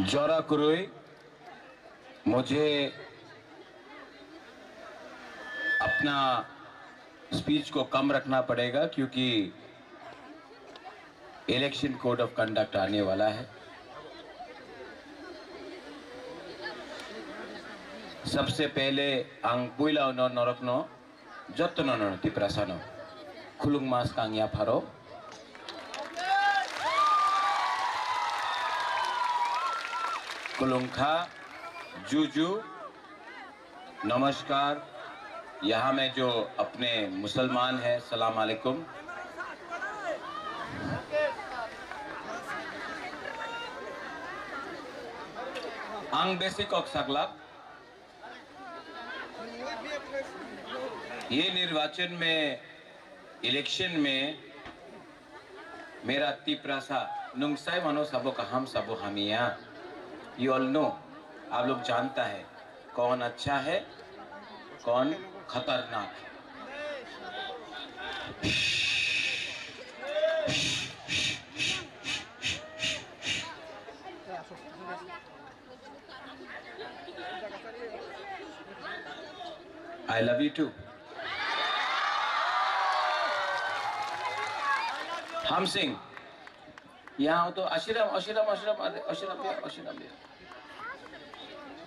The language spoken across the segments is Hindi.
जरा कुरुई, मुझे अपना स्पीच को कम रखना पड़ेगा क्योंकि इलेक्शन कोड ऑफ कंडक्ट आने वाला है। सबसे पहले आं पुइला नरकनो जत्न नति प्रसानो खुलुंग मास कांगिया फारो खुलुंखा जूजू नमस्कार। यहाँ में जो अपने मुसलमान हैं सलाम अलैकुम। आंग बेसिक ऑक्सागलाक ये निर्वाचन में इलेक्शन में मेरा तीप्रासा नुंगसाई मनो सबो का हम सबो हमिया यू ऑल नो, आप लोग जानता है कौन अच्छा है कौन खतरनाक है। I love you too. हम सिंह यहाँ हो तो अशिरम अशिरम अशिरम अशिरम अशिरम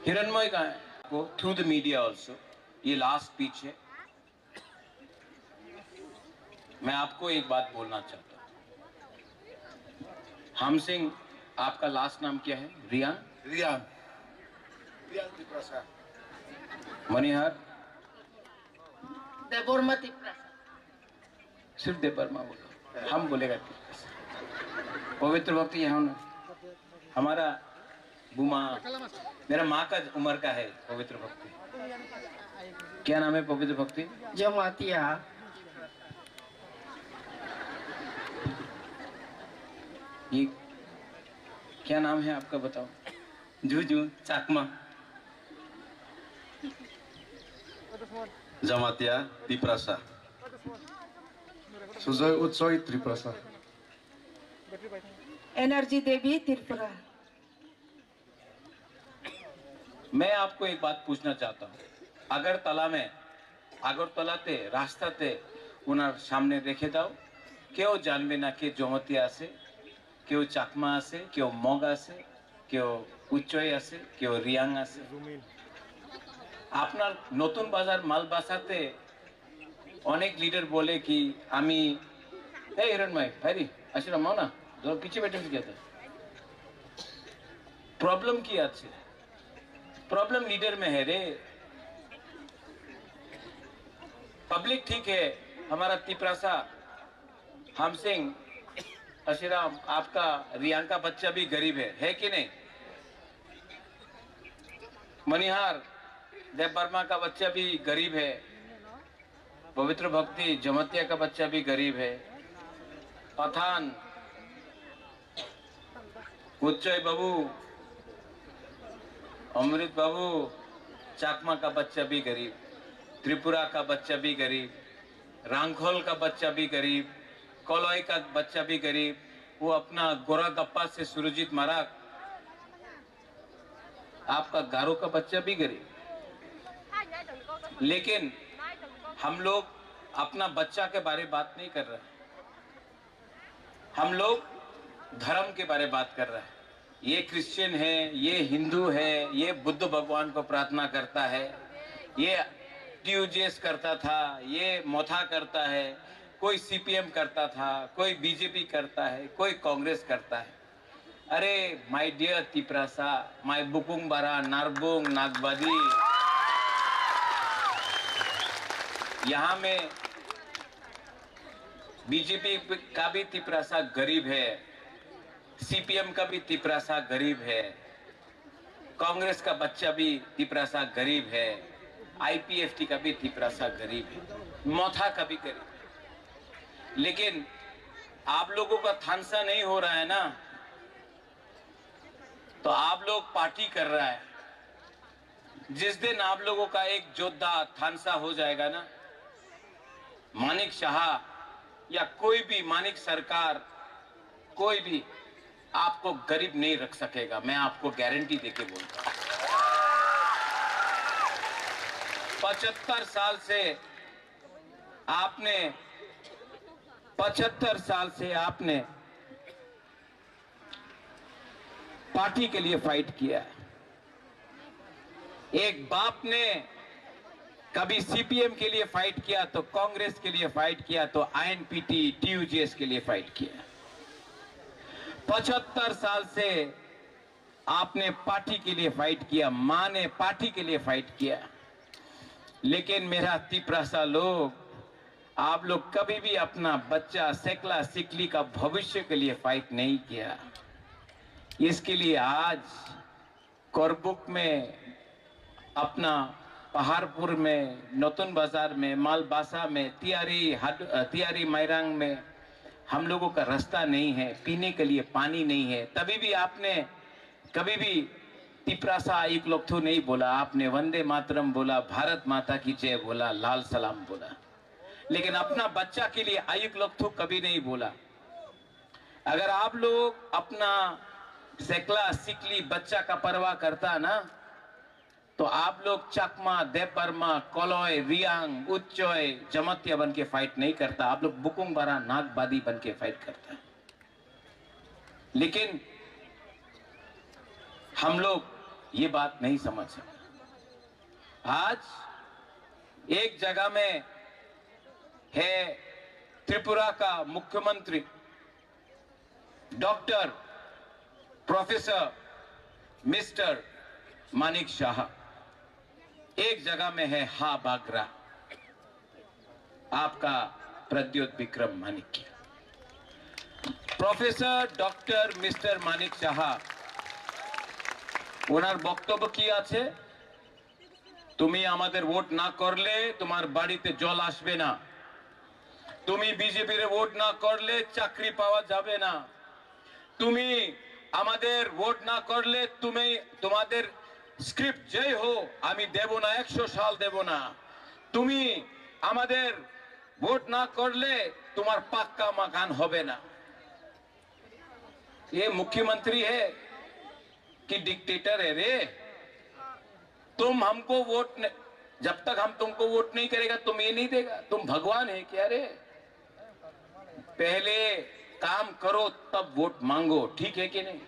हिरणमय का है को थ्रू द मीडिया ऑल्सो। ये लास्ट स्पीच है। मैं आपको एक बात बोलना चाहता हूँ। हम सिंह, आपका लास्ट नाम क्या है? रियान रियान रियान तिप्रासा। मनिहार देवबर्मा तिप्रासा। सिर्फ देवबर्मा बोलो, हम बोलेगा तिप्रासा। पवित्र भक्ति यहाँ हमारा बुमा मेरा माँ का उम्र का है। पवित्र भक्ति क्या नाम है? पवित्र भक्ति जमातिया। ये क्या नाम है आपका बताओ? जूजू चाकमा। जमातिया तिप्रासा। सुजय उत्सव त्रिप्रासा। एनर्जी देवी त्रिपुरा। मैं आपको एक बात पूछना चाहता हूँ। अगरतला ते रास्ता ते उनार सामने देखे दाओ क्यों जानबे ना के जमतिया आसे क्यों चाकमा आसे क्यों मग आसे क्यों उच्चय आसे क्यों रियांग आसे। आपनार नतून बाजार माल बासाते अनेक लीडर बोले कि आमी हे हिरणमय भाई आश्रम आओ ना जो पीछे बैठे गया था। प्रॉब्लम की आज से प्रॉब्लम लीडर में है रे। पब्लिक ठीक है, हमारा तिप्रासा हम सिंह अशिराम आपका रियांग का बच्चा भी गरीब है कि नहीं? मनिहार देवबर्मा का बच्चा भी गरीब है। पवित्र भक्ति जमतिया का बच्चा भी गरीब है। पठान उच्चय बाबू अमृत बाबू चाकमा का बच्चा भी गरीब, त्रिपुरा का बच्चा भी गरीब, रांखोल का बच्चा भी गरीब, कोलोई का बच्चा भी गरीब। वो अपना गोरा गप्पा से सुरजीत मराक आपका गारो का बच्चा भी गरीब। लेकिन हम लोग अपना बच्चा के बारे में बात नहीं कर रहे। हम लोग धर्म के बारे में बात कर रहे हैं। ये क्रिश्चियन है, ये हिंदू है, ये बुद्ध भगवान को प्रार्थना करता है, ये ट्यूजेस करता था, ये मोथा करता है, कोई सीपीएम करता था, कोई बीजेपी करता है, कोई कांग्रेस करता है। अरे माय डियर तिप्रासा, माय बुकुंग बारा नारबुंग नागबादी, यहाँ में बीजेपी का भी तिप्रासा गरीब है, सीपीएम का भी तिप्रासा गरीब है, कांग्रेस का बच्चा भी तिप्रासा गरीब है, आईपीएफटी का भी तिप्रासा गरीब है, मोथा का भी गरीब है। लेकिन आप लोगों का थानसा नहीं हो रहा है ना, तो आप लोग पार्टी कर रहा है। जिस दिन आप लोगों का एक योद्धा थानसा हो जाएगा ना, मानिक शाह या कोई भी मानिक सरकार कोई भी आपको गरीब नहीं रख सकेगा, मैं आपको गारंटी देके बोलता हूं। 75 साल से आपने पार्टी के लिए फाइट किया है। एक बाप ने कभी सीपीएम के लिए फाइट किया, तो कांग्रेस के लिए फाइट किया, तो आईएनपीटी टीयूजेएस के लिए फाइट किया। 75 साल से आपने पार्टी के लिए फाइट किया, मां ने पार्टी के लिए फाइट किया। लेकिन मेरा तिपरासा लोग, आप लोग कभी भी अपना बच्चा सेकला सिकली का भविष्य के लिए फाइट नहीं किया। इसके लिए आज कोरबुक में, अपना पहाड़पुर में, नतुन बाजार में, मालबासा में, तियारी मायरांग में हम लोगों का रास्ता नहीं है, पीने के लिए पानी नहीं है। तभी भी आपने कभी भी तिपरासा आयुक्त लोग नहीं बोला। आपने वंदे मातरम बोला, भारत माता की जय बोला, लाल सलाम बोला। लेकिन अपना बच्चा के लिए आयुक्त लोग कभी नहीं बोला। अगर आप लोग अपना सेकला सिकली बच्चा का परवाह करता ना, तो आप लोग चकमा, देपरमा, कोलोय, रियांग, उच्चोय, जमतिया बन के फाइट नहीं करता। आप लोग बुकुंग बारा नागबादी बन के फाइट करता। लेकिन हम लोग ये बात नहीं समझ सकते। आज एक जगह में है त्रिपुरा का मुख्यमंत्री doctor professor mister Manik Shah, एक जगह में है हा बागरा आपका Pradyot Vikram Manik. Professor doctor mister Manik Shah ওনার বক্তব্য কি আছে? তুমি আমাদের ভোট না করলে তোমার বাড়িতে জল আসবে না, তুমি বিজেপির ভোট না করলে চাকরি পাওয়া যাবে না, তুমি আমাদের ভোট না করলে তুমি তোমাদের স্ক্রিপ্ট যেই হো আমি দেব না, 100 সাল দেব না, তুমি আমাদের ভোট না করলে তোমার পাক্কা मकान হবে না। ये मुख्यमंत्री है कि डिक्टेटर है रे? तुम हमको वोट जब तक हम तुमको वोट नहीं करेगा तुम ये नहीं देगा? तुम भगवान है क्या रे? पहले काम करो तब वोट मांगो, ठीक है कि नहीं?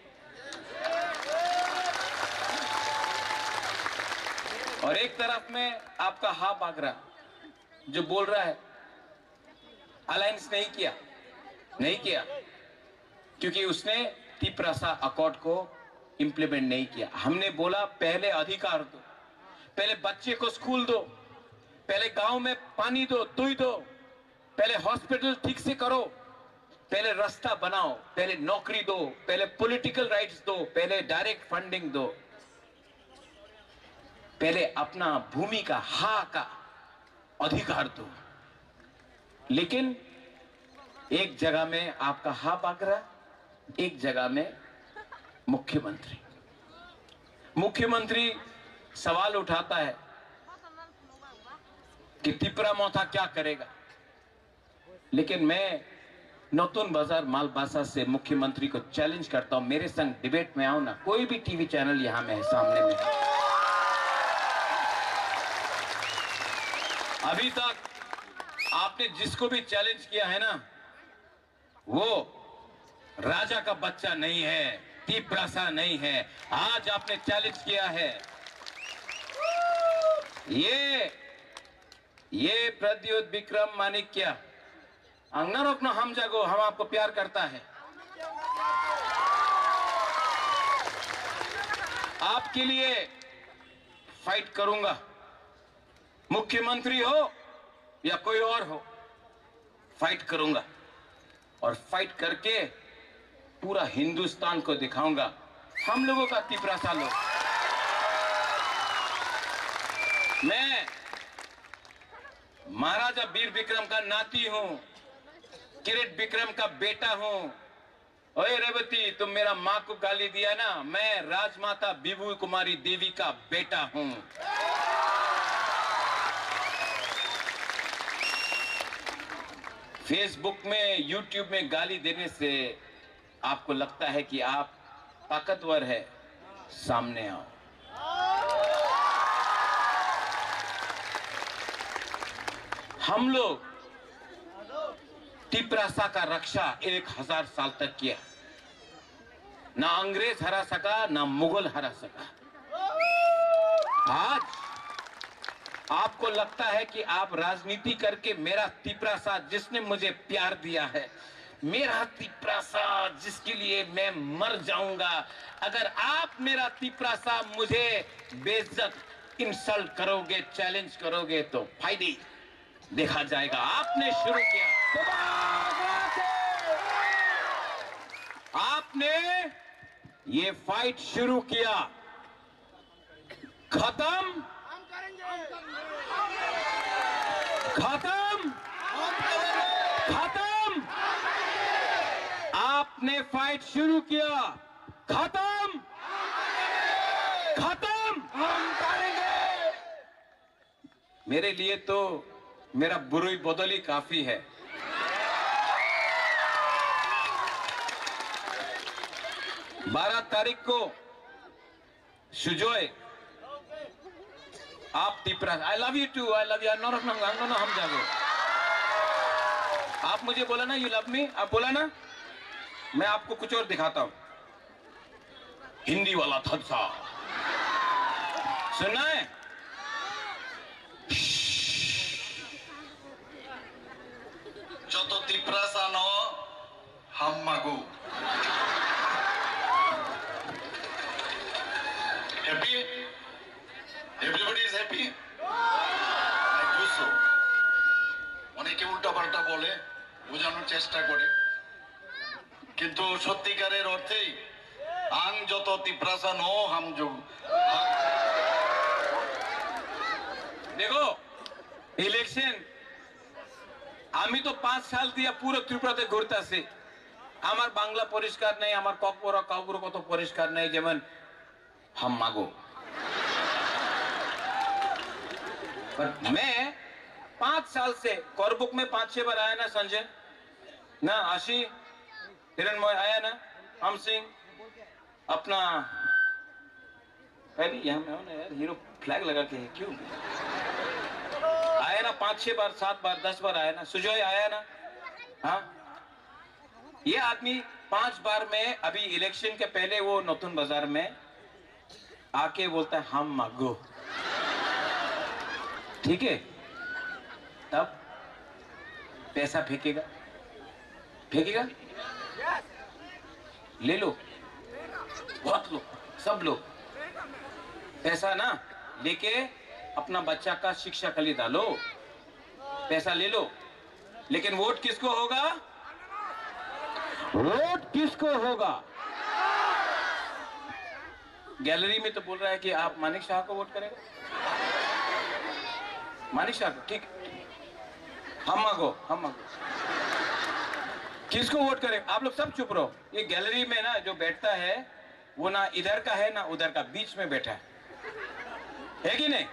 और एक तरफ में आपका हा बागरा जो बोल रहा है अलायंस नहीं किया क्योंकि उसने तिपरासा अकॉर्ड को इंप्लीमेंट नहीं किया। हमने बोला पहले अधिकार दो, पहले बच्चे को स्कूल दो, पहले गांव में पानी दो, दुई दो, पहले हॉस्पिटल ठीक से करो, पहले रास्ता बनाओ, पहले नौकरी दो, पहले पॉलिटिकल राइट्स दो, पहले डायरेक्ट फंडिंग दो, पहले अपना भूमि का हा का अधिकार दो। लेकिन एक जगह में आपका हा बागरा, एक जगह में मुख्यमंत्री सवाल उठाता है कि तिपरा मोथा क्या करेगा। लेकिन मैं नतुन बाजार मालबासा से मुख्यमंत्री को चैलेंज करता हूं, मेरे संग डिबेट में आओ ना, कोई भी टीवी चैनल यहां में है सामने में। अभी तक आपने जिसको भी चैलेंज किया है ना, वो राजा का बच्चा नहीं है, तिपरासा नहीं है। आज आपने चैलेंज किया है ये प्रद्योत विक्रम मानिक्य अंगना रोकना, हम जागो, हम आपको प्यार करता है। आपके लिए फाइट करूंगा, मुख्यमंत्री हो या कोई और हो, फाइट करूंगा और फाइट करके पूरा हिंदुस्तान को दिखाऊंगा हम लोगों का तिपरासा लोग। मैं महाराजा वीर विक्रम का नाती हूं, किरीट विक्रम का बेटा हूं। ओए रेवती, तुम मेरा मां को गाली दिया ना, मैं राजमाता विभू कुमारी देवी का बेटा हूं। फेसबुक में, यूट्यूब में गाली देने से आपको लगता है कि आप ताकतवर है, सामने आओ। हम लोग तिपरासा का रक्षा 1000 साल तक किया, ना अंग्रेज हरा सका, ना मुगल हरा सका। आज आपको लगता है कि आप राजनीति करके मेरा तिपरासा, जिसने मुझे प्यार दिया है, मेरा तिपरासा जिसके लिए मैं मर जाऊंगा, अगर आप मेरा तिपरासा मुझे बेइज्जत, इंसल्ट करोगे, चैलेंज करोगे तो फायदे देखा जाएगा। आपने शुरू किया, आपने ये फाइट शुरू किया, खत्म खत्म खत्म। आपने फाइट शुरू किया, खत्म खत्म हम करेंगे। मेरे लिए तो मेरा बुरी बदली काफी है। 12 तारीख को सुजोय, आप Tipra, I love you too, I love you, no हम जागो। आप मुझे बोला ना यू लव मी, आप बोला ना, मैं आपको कुछ और दिखाता हूं। हिंदी वाला थत्सा सुनना है? যত তিপ্রাসা ন হাম মাগু। Happy? Everybody is happy? I do so. অনেকে উল্টাপাল্টা বলে, বোঝানোর চেষ্টা করে, কিন্তু সত্যিকারের অর্থেই আং যত তিপ্রাসা ন হাম যোগ। देखो ইলেকশন আমি তো 5 সাল দিয়া পুরো ত্রিপুরাতে ঘুরতেছি, আমার বাংলা পরিষ্কার নেই, আমার কাউর কত পরিষ্কার নেই, যেমন हम मांगो। पर मैं 5 साल से करबुक में 5-6 बार आया ना, संजय ना, आशी हिरणमय आया ना, हम सिंह अपना पहले यहाँ में हो ना यार, हीरो फ्लैग लगा के है क्यों आया ना, 5-6 बार, 7 बार, 10 बार आया ना, सुजोय आया ना। हाँ, ये आदमी 5 बार में, अभी इलेक्शन के पहले वो नतुन बाजार में आके बोलता है हम मांगो, ठीक है, तब पैसा फेंकेगा, फेंकेगा, ले लो, बहुत लोग, सब लोग पैसा ना लेके अपना बच्चा का शिक्षा के लिए डालो, पैसा ले लो, लेकिन वोट किसको होगा? वोट किसको होगा? गैलरी में तो बोल रहा है कि आप मानिक शाह को वोट करेंगे, मानिक शाह को, ठीक, हम मांगो, हम मांगो, किसको वोट करें? आप लोग सब चुप रहो। ये गैलरी में ना जो बैठता है वो ना इधर का है ना उधर का, बीच में बैठा है कि नहीं?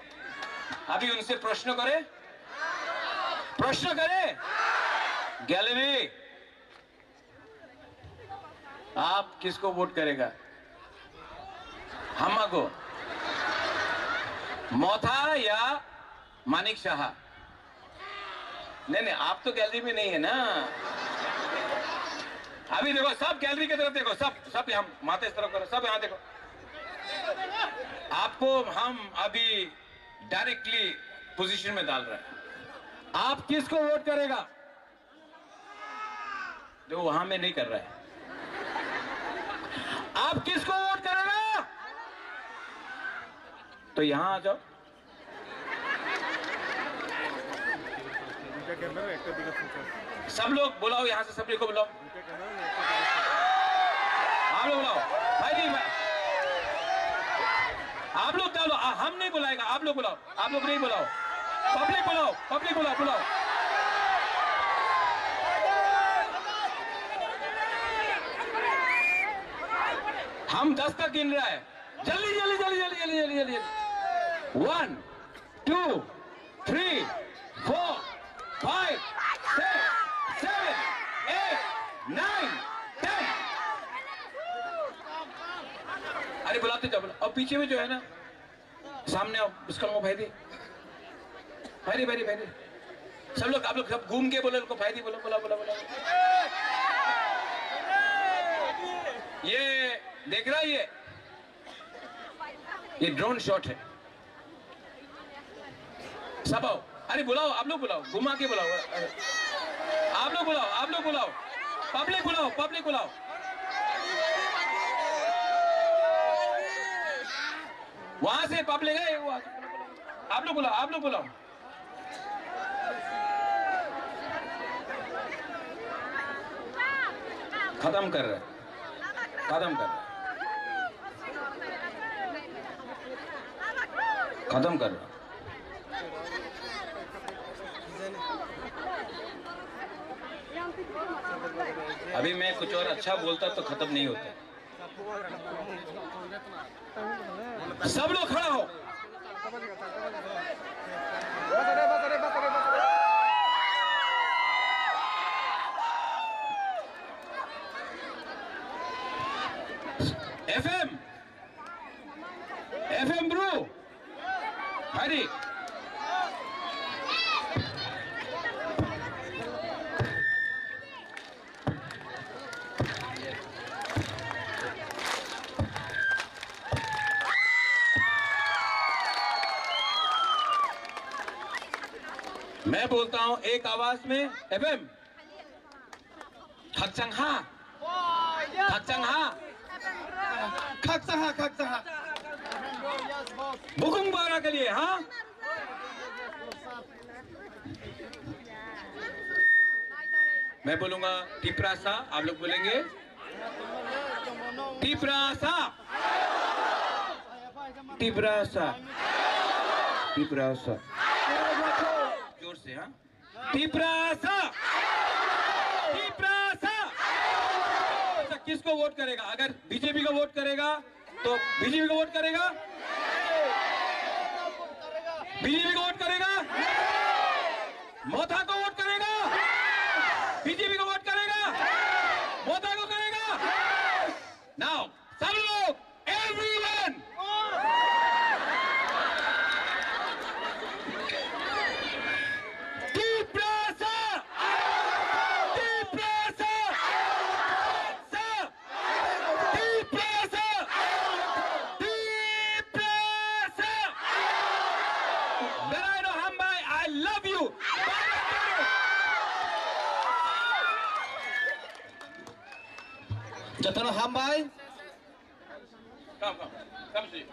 अभी उनसे प्रश्न करे, प्रश्न करे। गैलरी, आप किसको वोट करेगा? हम को मोथा या मानिक शाह? नहीं नहीं, आप तो गैलरी में नहीं है ना। अभी देखो, सब गैलरी की तरफ देखो, सब यहाँ माथे इस तरफ करो, सब यहाँ देखो। आपको हम अभी डायरेक्टली पोजीशन में डाल रहे हैं। आप किसको वोट करेगा? देखो वहां में नहीं कर रहा है। आप किसको वोट करेगा? तो यहां आ जाओ। सब लोग बुलाओ, यहां से सभी को बुलाओ, आप लोग बुलाओ भाई जी, आप लोग डालो, हम नहीं बुलाएगा, आप लोग बुलाओ, आप लोग नहीं बुलाओ, पब्लिक बुलाओ, पब्लिक बुलाओ, बुलाओ। हम 10 तक गिन रहा है, जल्दी जल्दी जल्दी जल्दी जल्दी जल्दी जल्दी। 1 2 3 4 5 6 7 8 9 10 अरे बुलाते जाओ, और पीछे में जो है ना, सामने आओ, उसका भाई दे, भाई भाई भाई, सब लोग, आप लोग सब घूम के बोलो, उनको भाई दी बोलो, बोला बोला बोला। ये देख रहा है, ये ड्रोन शॉट है। सब आओ, अरे बुलाओ, आप लोग बुलाओ, घुमा के बुलाओ, आप लोग बुलाओ, आप लोग बुलाओ, पब्लिक बुलाओ, पब्लिक बुलाओ। वहां से पब्लिक है, आप लोग बुलाओ, आप लोग बुलाओ। खत्म कर रहे, खत्म कर रहे, खत्म कर रहे। अभी मैं कुछ और अच्छा बोलता तो खत्म नहीं होता। सब लोग खड़ा हो। एफएम, एफएम ब्रो, हरी मैं बोलता हूं एक आवाज में, एफएम खकचंहा, खकचंहा, खकचंहा, खकचंहा, बुकुंग बारा के लिए, हाँ। मैं बोलूंगा टिपरासा, आप लोग बोलेंगे टिपरासा, टिपरासा, टिपरासा, जोर से, हाँ। टिपरासा, टिपरासा। अच्छा, किसको वोट करेगा? अगर बीजेपी को वोट करेगा तो बीजेपी को वोट करेगा, बीजेपी को वोट करेगा, मोथा को वोट करेगा, बीजेपी को वोट करेगा, मोथा को करेगा। नाउ सब लोग, everyone, Tiprasa, Tiprasa, Tiprasa, Tiprasa. Beraino Hambai, I love you. Jatano Hambai. Come, see.